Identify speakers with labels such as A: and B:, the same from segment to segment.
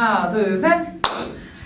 A: 하나, 둘, 셋.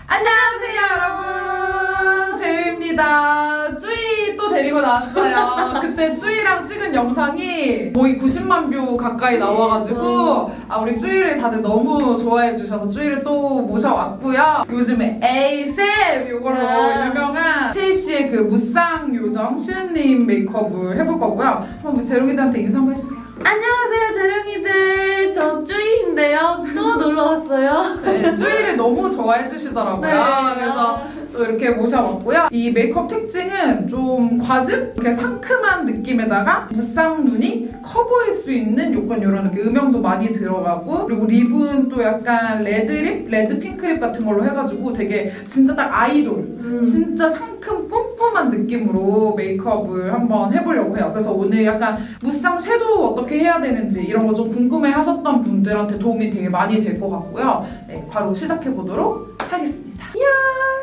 A: 안녕하세요, 여러분. 재미입니다. 쭈이 또 데리고 나왔어요. 그때 쭈이랑 찍은 영상이 거의 90만 뷰 가까이 나와가지고 우리 쭈이를 다들 너무 좋아해 주셔서 쭈이를 또 모셔왔고요. 요즘에 에이셉 요걸로 유명한 쉐이씨의 그 무쌍 요정 시은님 메이크업을 해볼 거고요. 한번 재롱이들한테 인사 한번 해주세요.
B: 안녕하세요, 재룡이들. 저 쭈이인데요. 또 놀러 왔어요.
A: 네, 쭈이를 너무 좋아해 주시더라고요.
B: 네.
A: 그래서 또 이렇게 모셔봤고요. 이 메이크업 특징은 좀 과즙? 이렇게 상큼한 느낌에다가 무쌍 눈이 커 보일 수 있는 약간 이런 이렇게 음영도 많이 들어가고, 그리고 립은 또 약간 레드립? 레드 핑크립 같은 걸로 해가지고 되게 진짜 딱 아이돌. 진짜 상큼 뿜뿜한 느낌으로 메이크업을 한번 해보려고 해요. 그래서 오늘 약간 무쌍 섀도우 어떻게 해야 되는지 이런 거 좀 궁금해 하셨던 분들한테 도움이 되게 많이 될 것 같고요. 네, 바로 시작해보도록 하겠습니다. 이야!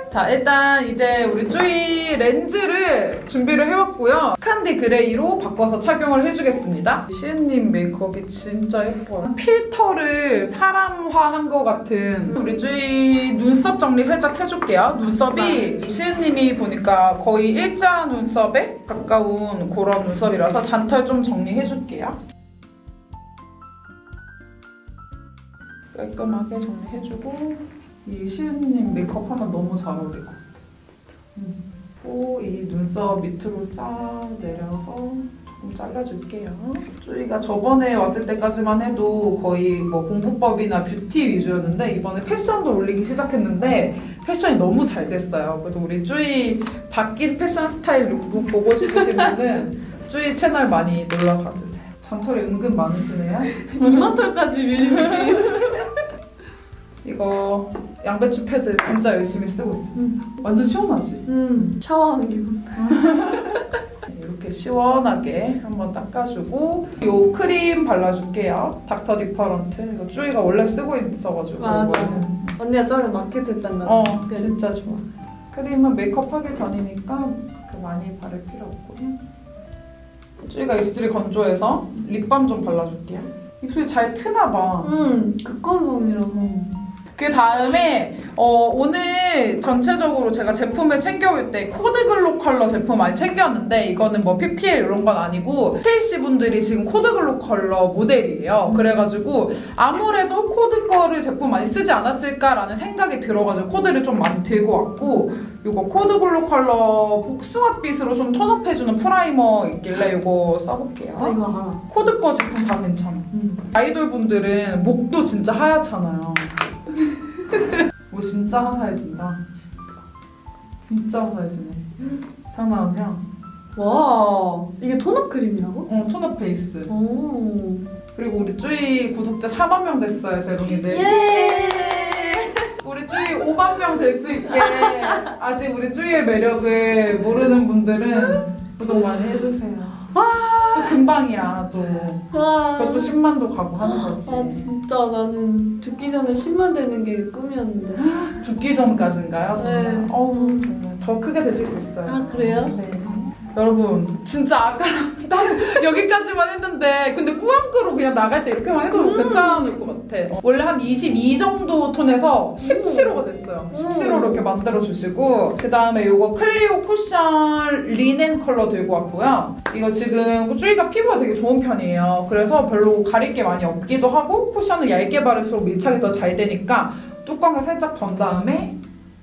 A: 자, 일단 이제 우리 쭈이 렌즈를 준비를 해왔고요. 스칸디 그레이로 바꿔서 착용을 해주겠습니다. 시은님 메이크업이 진짜 예뻐요. 필터를 사람화한 것 같은 우리 쭈이 눈썹 정리 살짝 해줄게요. 눈썹이 이 시은님이 보니까 거의 일자 눈썹에 가까운 그런 눈썹이라서 잔털 좀 정리해줄게요. 깔끔하게 정리해주고, 이 시은님 메이크업 하면 너무 잘 어울릴 것 같아. 이 눈썹 밑으로 싹 내려서 조금 잘라줄게요. 쭈이가 저번에 왔을 때까지만 해도 거의 뭐 공부법이나 뷰티 위주였는데 이번에 패션도 올리기 시작했는데 패션이 너무 잘 됐어요. 그래서 우리 쭈이 바뀐 패션 스타일 룩북 보고 싶으신 분은 쭈이 채널 많이 놀러 가주세요. 잔털이 은근 많으시네요.
B: 이마털까지 밀리는.
A: 이거 양배추 패드 진짜 열심히 쓰고 있습니다. 완전 시원하지?
B: 샤워하는 기분.
A: 이렇게 시원하게 한번 닦아주고, 이 크림 발라줄게요. 닥터 디퍼런트. 이거 쭈이가 원래 쓰고 있어가지고.
B: 맞아.
A: 이거는.
B: 언니가 전에 마켓 했단 말이야.
A: 진짜 좋아. 크림은 메이크업 하기 전이니까 그렇게 많이 바를 필요 없고요. 쭈이가 입술이 건조해서 립밤 좀 발라줄게요. 입술이 잘 트나봐.
B: 극건성이라서.
A: 그 다음에 오늘 전체적으로 제가 제품을 챙겨올 때 코드글로 컬러 제품 많이 챙겼는데, 이거는 뭐 PPL 이런 건 아니고 스테이시 분들이 지금 코드글로 컬러 모델이에요. 그래가지고 아무래도 코드 거를 제품 많이 쓰지 않았을까라는 생각이 들어가지고 코드를 좀 많이 들고 왔고, 이거 코드글로 컬러 복숭아빛으로 좀 톤업해주는 프라이머 있길래 이거 써볼게요.
B: 나 이거 알아.
A: 코드 거 제품 다 괜찮아. 아이돌 분들은 목도 진짜 하얗잖아요. 뭐 진짜 화사해진다. 진짜 화사해지네. 장난 아니야.
B: 와, 이게 톤업 크림이라고?
A: 톤업 베이스.
B: 오.
A: 그리고 우리 쭈이 구독자 4만 명 됐어요, 재롱이들.
B: 예!
A: 우리 쭈이 5만 명 될 수 있게 아직 우리 쭈이의 매력을 모르는 분들은 구독 많이 해주세요. 또 금방이야, 또.
B: 와.
A: 그것도 10만도 가고 하는 거지.
B: 진짜 나는 죽기 전에 10만 되는 게 꿈이었는데.
A: 죽기 전까지인가요, 정말?
B: 네.
A: 정말 더 크게 되실 수 있어요.
B: 그래요?
A: 네. 여러분, 진짜 아까랑 딱 여기까지만 했는데, 근데 꾸안꾸로 그냥 나갈 때 이렇게만 해도 괜찮을 것 같아. 원래 한 22 정도 톤에서 17호가 됐어요. 17호로 이렇게 만들어주시고, 그 다음에 이거 클리오 쿠션 리넨 컬러 들고 왔고요. 이거 지금 쭈이가 피부가 되게 좋은 편이에요. 그래서 별로 가릴 게 많이 없기도 하고, 쿠션을 얇게 바를수록 밀착이 더 잘 되니까 뚜껑을 살짝 던 다음에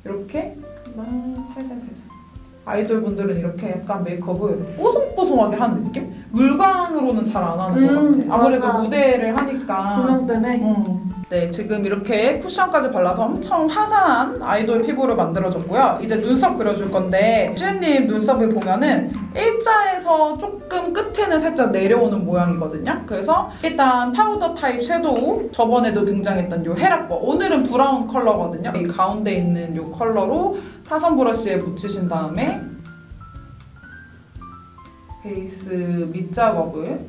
A: 이렇게 살살살살. 아이돌 분들은 이렇게 약간 메이크업을 뽀송뽀송하게 하는 느낌? 물광으로는 잘 안 하는 것 같아. 아무래도
B: 맞아.
A: 무대를 하니까.
B: 조명 때문에.
A: 네, 지금 이렇게 쿠션까지 발라서 엄청 화사한 아이돌 피부를 만들어줬고요. 이제 눈썹 그려줄 건데, 시은님 눈썹을 보면은 일자에서 조금 끝에는 살짝 내려오는 모양이거든요. 그래서 일단 파우더 타입 섀도우, 저번에도 등장했던 요 헤라 거. 오늘은 브라운 컬러거든요. 이 가운데 있는 요 컬러로 사선 브러쉬에 묻히신 다음에 베이스 밑작업을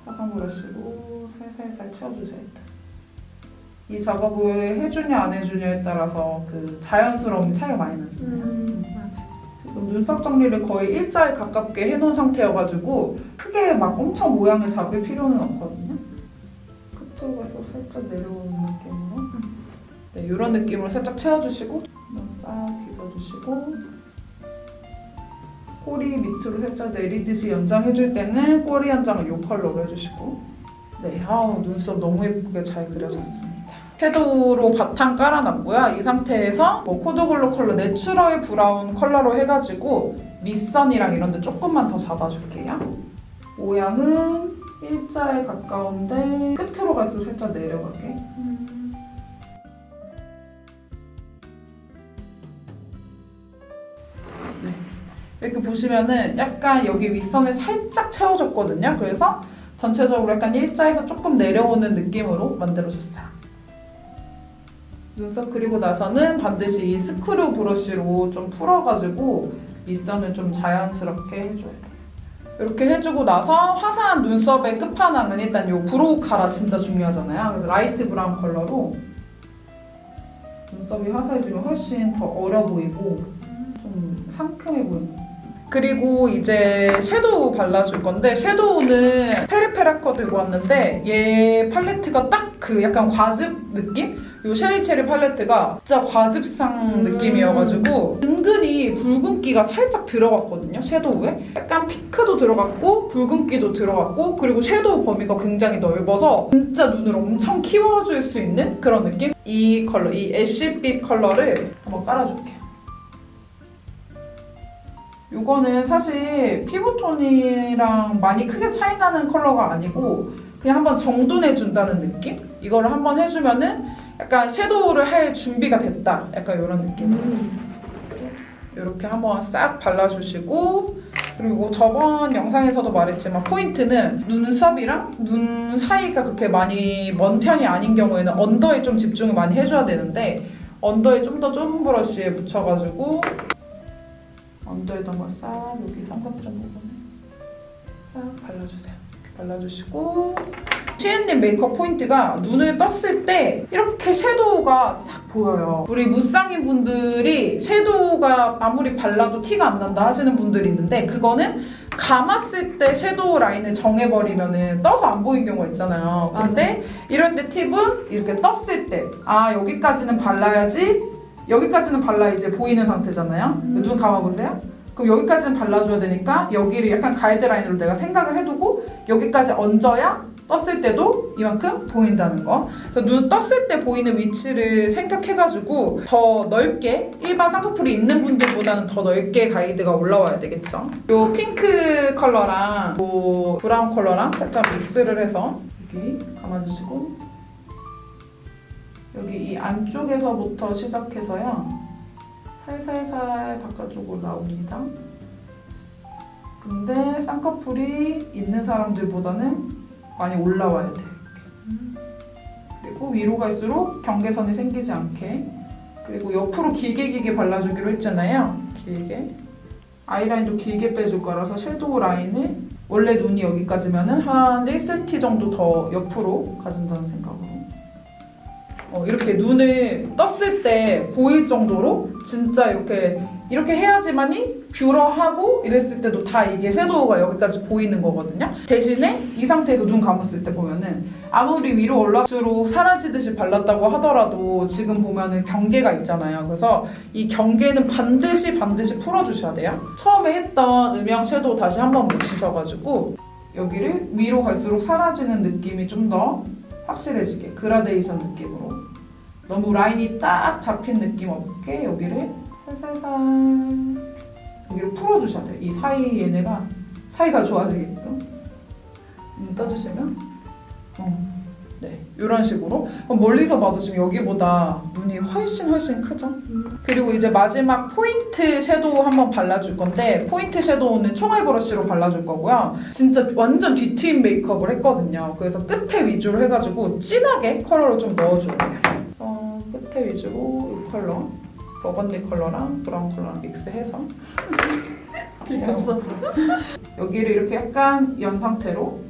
A: 사선 브러쉬로 살살살 채워주세요. 일단. 이 작업을 해주냐 안 해주냐에 따라서 그 자연스러움이 차이가 많이 나잖아요.
B: 맞아.
A: 지금 눈썹 정리를 거의 일자에 가깝게 해놓은 상태여가지고 크게 막 엄청 모양을 잡을 필요는 없거든요. 끝으로 가서 살짝 내려오는 느낌으로 네, 이런 느낌으로 살짝 채워주시고 싹 빗어주시고 꼬리 밑으로 살짝 내리듯이 연장해줄 때는 꼬리 연장을 이 컬러로 해주시고 네, 눈썹 너무 예쁘게 잘 그려졌습니다. 섀도우로 바탕 깔아놨고요. 이 상태에서 코드글로 컬러 내추럴 브라운 컬러로 해가지고 밑선이랑 이런 데 조금만 더 잡아줄게요. 모양은 일자에 가까운데 끝으로 갈수록 살짝 내려가게. 이렇게 보시면은 약간 여기 윗선을 살짝 채워줬거든요. 그래서 전체적으로 약간 일자에서 조금 내려오는 느낌으로 만들어줬어요. 눈썹 그리고 나서는 반드시 이 스크류 브러쉬로 좀 풀어가지고 윗선을 좀 자연스럽게 해줘야 돼요. 이렇게 해주고 나서 화사한 눈썹의 끝판왕은 일단 이 브로우 카라 진짜 중요하잖아요. 그래서 라이트 브라운 컬러로 눈썹이 화사해지면 훨씬 더 어려 보이고 좀 상큼해 보이는. 그리고 이제 섀도우 발라줄 건데 섀도우는 페리페라 들고 왔는데 얘 팔레트가 딱 그 약간 과즙 느낌? 요 쉐리체리 팔레트가 진짜 과즙상 느낌이어가지고 은근히 붉은기가 살짝 들어갔거든요, 섀도우에. 약간 핑크도 들어갔고 붉은기도 들어갔고 그리고 섀도우 범위가 굉장히 넓어서 진짜 눈을 엄청 키워줄 수 있는 그런 느낌? 이 컬러, 이 애쉬빛 컬러를 한번 깔아줄게요. 이거는 사실 피부톤이랑 많이 크게 차이 나는 컬러가 아니고 그냥 한번 정돈해준다는 느낌? 이거를 한번 해주면은 약간 섀도우를 할 준비가 됐다. 약간 이런 느낌. 이렇게 한번 싹 발라주시고 그리고 저번 영상에서도 말했지만 포인트는 눈썹이랑 눈 사이가 그렇게 많이 먼 편이 아닌 경우에는 언더에 좀 집중을 많이 해줘야 되는데 언더에 좀 더 좁은 브러쉬에 묻혀가지고 언더에다 한번 싹 여기 삼각점 부분에 싹 발라주세요. 이렇게 발라주시고 시은님 메이크업 포인트가 눈을 떴을 때 이렇게 섀도우가 싹 보여요. 우리 무쌍인 분들이 섀도우가 아무리 발라도 티가 안 난다 하시는 분들이 있는데 그거는 감았을 때 섀도우 라인을 정해버리면 떠서 안 보이는 경우가 있잖아요. 근데 이럴 때 팁은 이렇게 떴을 때 여기까지는 발라야지 여기까지는 발라 이제 보이는 상태잖아요. 눈 감아보세요. 그럼 여기까지는 발라줘야 되니까 여기를 약간 가이드라인으로 내가 생각을 해두고 여기까지 얹어야 떴을 때도 이만큼 보인다는 거. 그래서 눈 떴을 때 보이는 위치를 생각해가지고 더 넓게 일반 쌍꺼풀이 있는 분들보다는 더 넓게 가이드가 올라와야 되겠죠. 요 핑크 컬러랑 요 브라운 컬러랑 살짝 믹스를 해서 여기 감아주시고 여기 이 안쪽에서부터 시작해서요 살살살 바깥쪽으로 나옵니다. 근데 쌍꺼풀이 있는 사람들보다는 많이 올라와야 돼요. 그리고 위로 갈수록 경계선이 생기지 않게 그리고 옆으로 길게 발라주기로 했잖아요. 길게 아이라인도 길게 빼줄 거라서 섀도우 라인을 원래 눈이 여기까지면은 한 1cm 정도 더 옆으로 가준다는 생각으로 이렇게 눈을 떴을 때 보일 정도로 진짜 이렇게 해야지만이 뷰러하고 이랬을 때도 다 이게 섀도우가 여기까지 보이는 거거든요. 대신에 이 상태에서 눈 감았을 때 보면은 아무리 위로 올라갈수록 사라지듯이 발랐다고 하더라도 지금 보면은 경계가 있잖아요. 그래서 이 경계는 반드시 풀어주셔야 돼요. 처음에 했던 음영 섀도우 다시 한번 묻히셔가지고 여기를 위로 갈수록 사라지는 느낌이 좀 더 확실해지게 그라데이션 느낌으로 너무 라인이 딱 잡힌 느낌 없게 여기를 살살살 여기를 풀어주셔야 돼요. 이 사이 얘네가 사이가 좋아지게끔 떠주시면 네 이런 식으로 멀리서 봐도 지금 여기보다 눈이 훨씬 크죠? 그리고 이제 마지막 포인트 섀도우 한번 발라줄 건데 포인트 섀도우는 총알 브러쉬로 발라줄 거고요. 진짜 완전 뒤트임 메이크업을 했거든요. 그래서 끝에 위주로 해가지고 진하게 컬러를 좀 넣어줘야 돼요. 그래서 끝에 위주로 이 컬러 버건디 컬러랑 브라운 컬러랑 믹스해서
B: 들켰어.
A: 여기를 이렇게 약간 연 상태로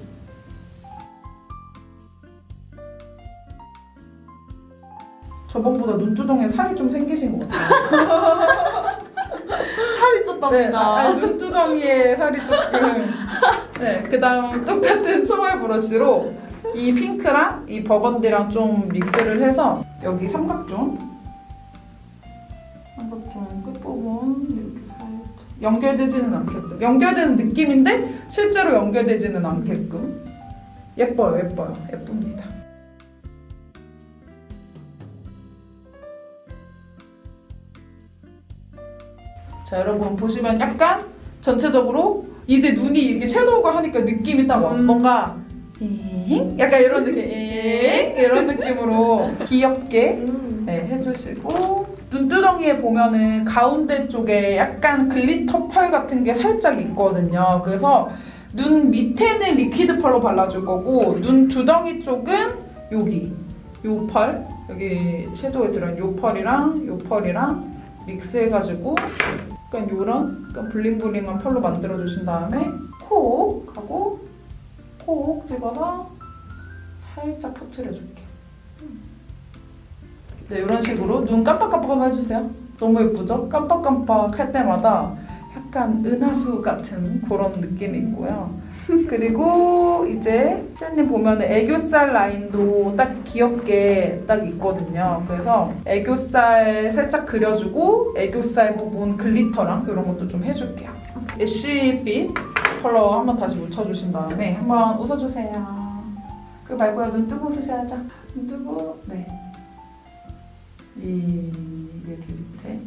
A: 저번보다 눈두덩이에 살이 좀 생기신 것 같아요.
B: 살이 쪘답니다.
A: 네, 눈두덩이에 살이 조금. 네, 그 다음 똑같은 총알 브러쉬로 이 핑크랑 이 버건디랑 좀 믹스를 해서 여기 삼각존 끝부분 이렇게 살짝 연결되지는 않게끔 연결되는 느낌인데 실제로 연결되지는 않게끔 예쁩니다. 자, 여러분 보시면 약간 전체적으로 이제 눈이 이렇게 섀도우가 하니까 느낌이 딱 와. 뭔가 약간 이런 느낌 이런 느낌으로 귀엽게 네, 해주시고 눈두덩이에 보면은 가운데 쪽에 약간 글리터 펄 같은 게 살짝 있거든요. 그래서 눈 밑에는 리퀴드 펄로 발라줄 거고 눈 두덩이 쪽은 여기 요 펄 여기 섀도우에 들어있는 요 펄이랑 믹스해가지고 약간 요런 약간 블링블링한 펄로 만들어주신 다음에 콕 하고 콕 찍어서 살짝 퍼트려줄게. 네, 이런 식으로 눈 깜빡깜빡 한번 해주세요. 너무 예쁘죠? 깜빡깜빡 할 때마다 약간 은하수 같은 그런 느낌이 있고요. 그리고 이제 시은님 보면 애교살 라인도 딱 귀엽게 딱 있거든요. 그래서 애교살 살짝 그려주고 애교살 부분 글리터랑 이런 것도 좀 해줄게요. 애쉬빛 컬러 한번 다시 묻혀주신 다음에 한번 웃어주세요. 그거 말고요. 눈 뜨고 웃으셔야죠. 눈 뜨고 네. 이렇게 밑에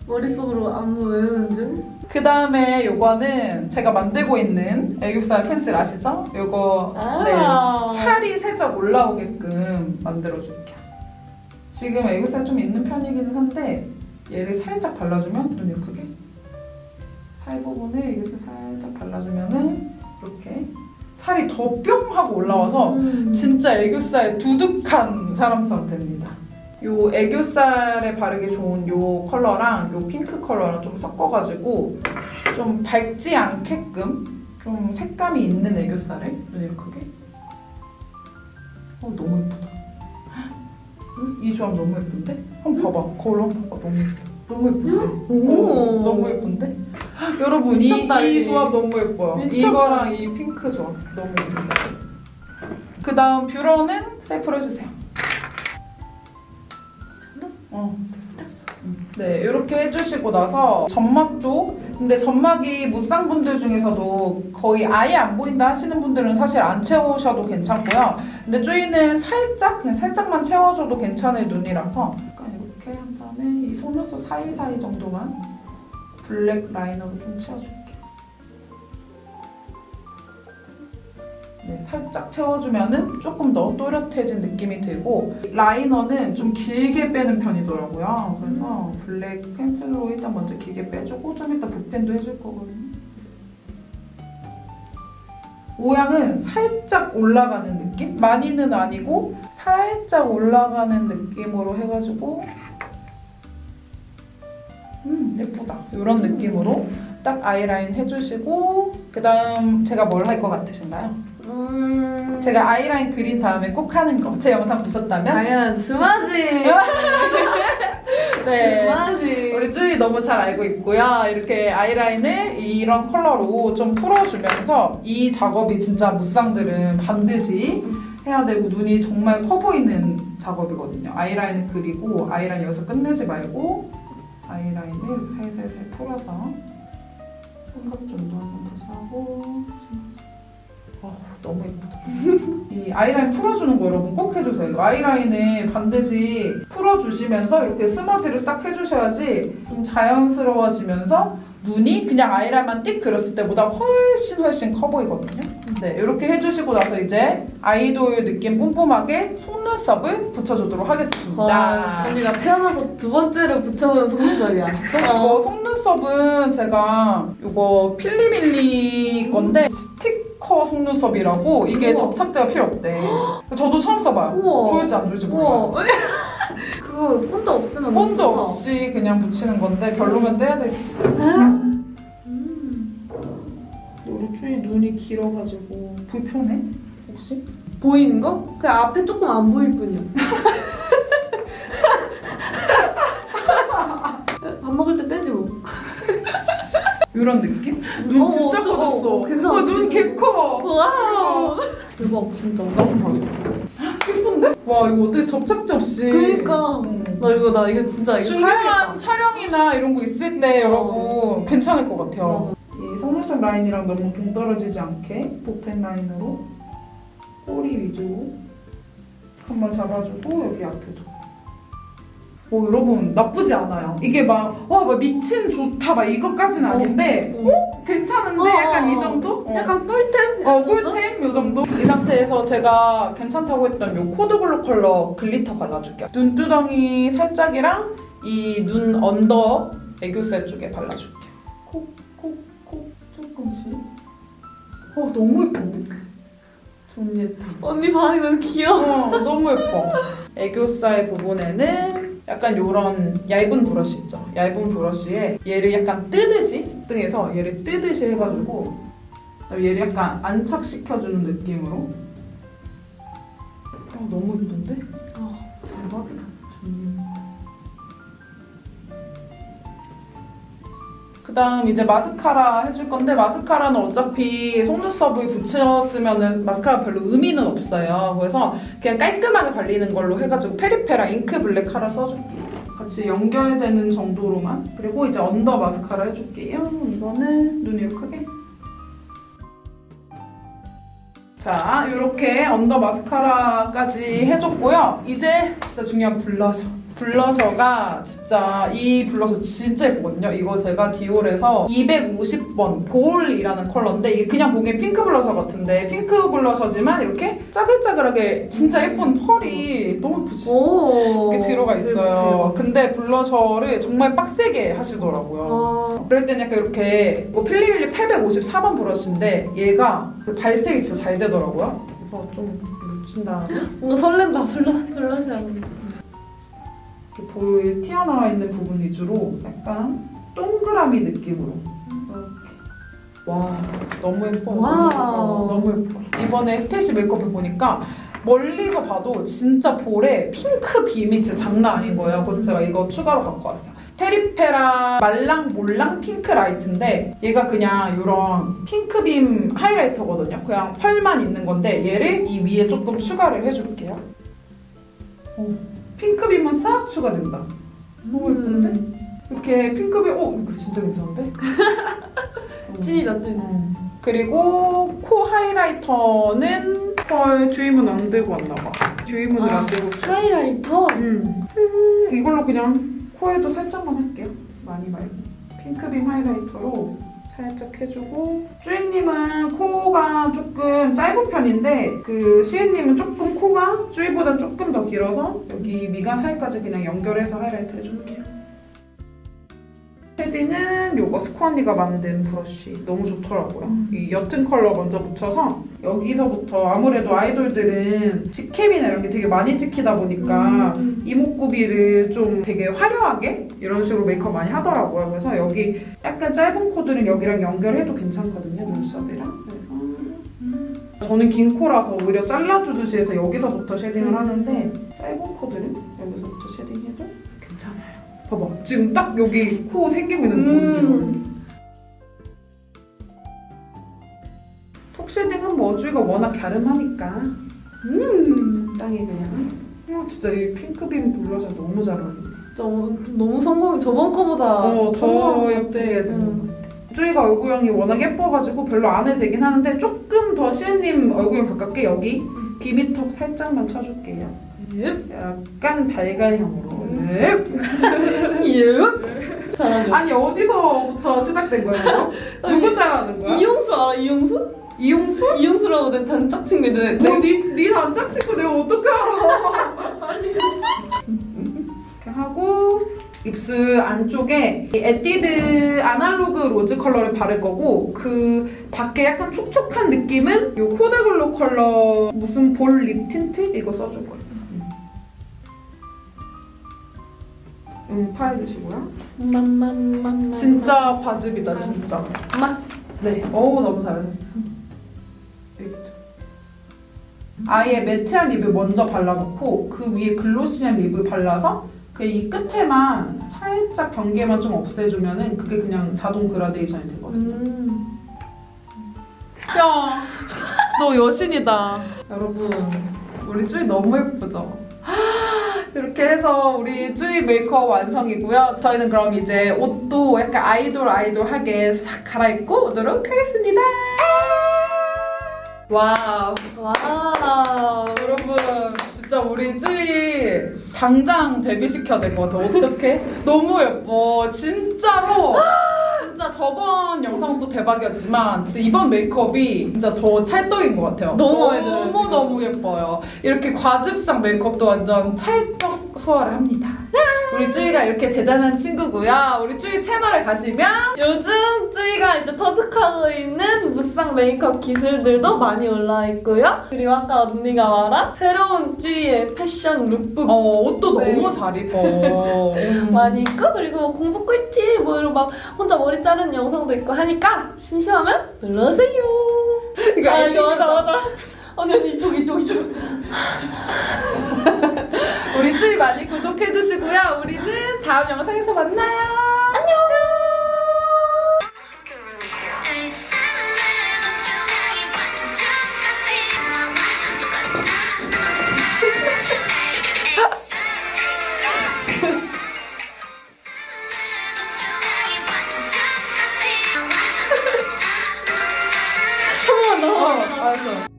B: 머릿속으로 안무 외우는 중?
A: 그 다음에 요거는 제가 만들고 있는 애교살 펜슬 아시죠? 요거 네, 살이 살짝 올라오게끔 만들어줄게요. 지금 애교살 좀 있는 편이기는 한데 얘를 살짝 발라주면 눈이 크게 살 부분에 애교살 살짝 발라주면은 이렇게 살이 더 뿅 하고 올라와서 진짜 애교살 두둑한 사람처럼 됩니다. 요 애교살에 바르기 좋은 요 컬러랑 요 핑크 컬러랑 좀 섞어가지고 좀 밝지 않게끔 좀 색감이 있는 애교살에 눈이 크게. 너무 예쁘다. 이 조합 너무 예쁜데? 한번 봐봐. 거울 한번 봐봐. 너무 예쁘지? 너무 예쁜데? 여러분
B: 미쳤다,
A: 이 조합 너무 예뻐요.
B: 미쳤다.
A: 이거랑 이 핑크 조합 너무 예쁩니다. 그 다음 뷰러는 셀프로 해주세요. 됐어. 네, 이렇게 해주시고 나서 점막 쪽. 근데 점막이 무쌍분들 중에서도 거의 아예 안 보인다 하시는 분들은 사실 안 채우셔도 괜찮고요. 근데 쪼이는 그냥 살짝만 채워줘도 괜찮을 눈이라서 약간 이렇게 한 다음에 이 속눈썹 사이사이 정도만 블랙 라이너로 좀 채워줄게요. 네, 살짝 채워주면은 조금 더 또렷해진 느낌이 들고 라이너는 좀 길게 빼는 편이더라고요. 그래서 블랙 펜슬로 일단 먼저 길게 빼주고 좀 이따 붓펜도 해줄 거거든요. 모양은 살짝 올라가는 느낌? 많이는 아니고 살짝 올라가는 느낌으로 해가지고 예쁘다. 이런 느낌으로 딱 아이라인 해주시고 그 다음 제가 뭘 할 것 같으신가요? 제가 아이라인 그린 다음에 꼭 하는 거 제 영상 보셨다면
B: 당연 스마지!
A: 네,
B: 스마지!
A: 우리 쭈이 너무 잘 알고 있고요. 이렇게 아이라인을 이런 컬러로 좀 풀어주면서 이 작업이 진짜 무쌍들은 반드시 해야 되고 눈이 정말 커 보이는 작업이거든요. 아이라인을 그리고 아이라인 여기서 끝내지 말고 아이라인을 이렇게 살살살 풀어서 삼각존도 한 번 더 사고 너무 예쁘다. 이 아이라인 풀어주는 거 여러분 꼭 해주세요. 이거 아이라인을 반드시 풀어주시면서 이렇게 스머지를 딱 해주셔야지 좀 자연스러워지면서 눈이 그냥 아이라인만 띡 그렸을 때보다 훨씬 커 보이거든요. 네, 이렇게 해주시고 나서 이제 아이돌 느낌 뿜뿜하게 속눈썹을 붙여주도록 하겠습니다.
B: 언니가 태어나서 두 번째로 붙여보는 속눈썹이야.
A: 진짜? 이거 속눈썹은 제가 이거 필리밀리 건데 스티커 속눈썹이라고 이게
B: 우와. 접착제가
A: 필요 없대. 저도 처음 써봐요.
B: 우와.
A: 좋을지 안 좋을지 몰라요.
B: 우와. 그거 본드 없으면
A: 본드
B: 너무 좋다.
A: 없이 그냥 붙이는 건데 별로면 떼야 될 수 있어. 우리 쭈이 눈이 길어가지고 불편해? 혹시?
B: 보이는 거? 그 앞에 조금 안 보일 뿐이야. 밥 먹을 때 떼지 뭐.
A: 이런 느낌? 눈 진짜 커졌어.
B: 괜찮아.
A: 눈 개 커.
B: 와우. 대박 진짜.
A: 너무 봐줘. 예쁜데? 와 이거 어떻게 접착제 없이.
B: 그니까.
A: 응.
B: 나 이거 진짜 이거
A: 중요한
B: 사야겠다.
A: 촬영이나 이런 거 있을 때 여러분 괜찮을 것 같아요.
B: 맞아.
A: 이 속눈썹 라인이랑 너무 동떨어지지 않게 보펜 라인으로 꼬리 위주로 한번 잡아주고 여기 앞에도. 오 여러분 나쁘지 않아요. 이게 막 미친 좋다 막 이것까진 아닌데 괜찮은데 약간 이 정도?
B: 약간 꿀템?
A: 꿀템 요 정도? 이 상태에서 제가 괜찮다고 했던 요 코드 글로 컬러 글리터 발라줄게요. 눈두덩이 살짝이랑 이 눈 언더 애교살 쪽에 발라줄게요. 코 조금씩. 너무 예쁜데? 존예템.
B: 언니 발이 너무 귀여워.
A: 너무 예뻐. 애교살 부분에는 약간 요런 얇은 브러쉬 있죠? 얇은 브러쉬에 얘를 약간 뜨듯이 등에서 얘를 뜨듯이 해가지고 얘를 약간 안착시켜주는 느낌으로. 너무 예쁜데? 대박이다 진짜. 그 다음 이제 마스카라 해줄 건데 마스카라는 어차피 속눈썹을 붙였으면 마스카라 별로 의미는 없어요. 그래서 그냥 깔끔하게 발리는 걸로 해가지고 페리페라 잉크 블랙 카라 써줄게요. 같이 연결되는 정도로만. 그리고 이제 언더 마스카라 해줄게요. 이거는 눈 이렇게 크게. 자, 이렇게 언더 마스카라까지 해줬고요. 이제 진짜 중요한 블러셔. 블러셔가 진짜 이 블러셔 진짜 예쁘거든요. 이거 제가 디올에서 250번 볼이라는 컬러인데 이게 그냥 보기엔 핑크 블러셔 같은데 핑크 블러셔지만 이렇게 짜글짜글하게 진짜 예쁜 펄이 너무 예쁘지? 이렇게 들어가 있어요. 근데 블러셔를 정말 빡세게 하시더라고요. 그럴 땐 약간 이렇게 이거 필리밀리 854번 브러쉬인데 얘가 그 발색이 진짜 잘 되더라고요. 그래서 좀 묻힌 다음에
B: 뭔가 설렌다. 블러셔 하는 거.
A: 이렇게 볼 튀어나와 있는 부분 위주로 약간 동그라미 느낌으로 이렇게. 와 너무 예뻐요.
B: 와우.
A: 너무 예뻐. 이번에 스테이시 메이크업을 보니까 멀리서 봐도 진짜 볼에 핑크 빔이 진짜 장난 아닌 거예요. 그래서 제가 이거 추가로 갖고 왔어요. 페리페라 말랑몰랑 핑크 라이트인데 얘가 그냥 이런 핑크빔 하이라이터거든요. 그냥 펄만 있는 건데 얘를 이 위에 조금 추가를 해줄게요. 핑크빔만 싹 추가된다. 너무 예쁜데? 이렇게 핑크빔, 이거 진짜 괜찮은데?
B: 찐이다 찐.
A: 그리고 코 하이라이터는 헐 듀이문 안 들고 왔나봐. 듀이문을 안 들고.
B: 하이라이터?
A: 이걸로 그냥 코에도 살짝만 할게요. 많이 말고. 핑크빔 하이라이터로 살짝 해주고. 쭈이님은 코가 조금 짧은 편인데 그 시은님은 조금 코가 쭈이보다 조금 더 길어서 여기 미간 사이까지 그냥 연결해서 하이라이트 해줄게요. 쉐딩은 요거 스코언니가 만든 브러쉬 너무 좋더라고요. 이 옅은 컬러 먼저 묻혀서 여기서부터 아무래도 아이돌들은 직캠이나 이런 게 되게 많이 찍히다 보니까 이목구비를 좀 되게 화려하게 이런 식으로 메이크업 많이 하더라고요. 그래서 여기 약간 짧은 코들은 여기랑 연결해도 괜찮거든요. 눈썹이랑. 그래서 저는 긴 코라서 오히려 잘라주듯이 해서 여기서부터 쉐딩을 하는데 짧은 코들은 여기서부터 쉐딩해도 괜찮아요. 봐봐. 지금 딱 여기 코 생기고 있는 거 보이지? 톡쉐딩은 뭐 어주이가 워낙 갸름하니까 적당히 그냥. 진짜 이 핑크빔 블러셔 너무 잘 어울리네.
B: 진짜 너무 성공. 저번 거보다
A: 더 예쁘게 되는 것 같아. 쭈이가 얼굴형이 워낙 예뻐가지고 별로 안 해도 되긴 하는데 조금 더 시은님 얼굴형 가깝게 여기 비미턱 살짝만 쳐줄게요. 약간 달걀형으로.
B: 잘하죠.
A: 아니 어디서부터 시작된 거야 이거? 누구 따라하는 거야?
B: 이용수 알아? 이용수?
A: 이용수?
B: 이용수라고 내 단짝 친구 있는데
A: 네 단짝 친구 내가 어떻게 알아? 이렇게 하고 입술 안쪽에 이 에뛰드 아날로그 로즈 컬러를 바를 거고 그 밖에 약간 촉촉한 느낌은 이 코드 글로 컬러 무슨 볼 립 틴트? 이거 써줄 거예요. 파해 주시고요. 진짜 과즙이다 진짜. 네, 너무 잘하셨어요. 아예 매트한 립을 먼저 발라놓고 그 위에 글로시한 립을 발라서 그 이 끝에만 살짝 경계만 좀 없애주면은 그게 그냥 자동 그라데이션이 되거든요. 야, 너 여신이다. 여러분, 우리 쭈이 너무 예쁘죠? 이렇게 해서 우리 쭈이 메이크업 완성이고요. 저희는 그럼 이제 옷도 약간 아이돌하게 싹 갈아입고 오도록 하겠습니다. 와우.
B: 와우.
A: 여러분 진짜 우리 쭈이 당장 데뷔시켜야 될 것 같아. 어떡해? 너무 예뻐. 진짜로. 진짜 저번 영상도 대박이었지만 진짜 이번 메이크업이 진짜 더 찰떡인 것 같아요.
B: 너무 마음에 들어요, 지금.
A: 너무 예뻐요. 이렇게 과즙상 메이크업도 완전 찰떡 소화를 합니다. 우리 쭈이가 이렇게 대단한 친구고요. 우리 쭈이 채널에 가시면
B: 요즘 쯔이가 이제 터득하고 있는 무쌍 메이크업 기술들도 많이 올라와 있고요. 그리고 아까 언니가 말한 새로운 쯔이의 패션 룩북
A: 옷도
B: 네.
A: 너무 잘 입어.
B: 많이 있고, 그리고 공부 꿀팁 뭐 이런 막 혼자 머리 자르는 영상도 있고 하니까 심심하면 눌러주세요.
A: 이거
B: 아, 이거
A: 엔딩이죠?
B: 맞아. 언니 이쪽.
A: 우리 쭈이 많이 구독해주시고요. 우리는 다음 영상에서 만나요. 안녕.
B: 한번 더.
A: 알았어.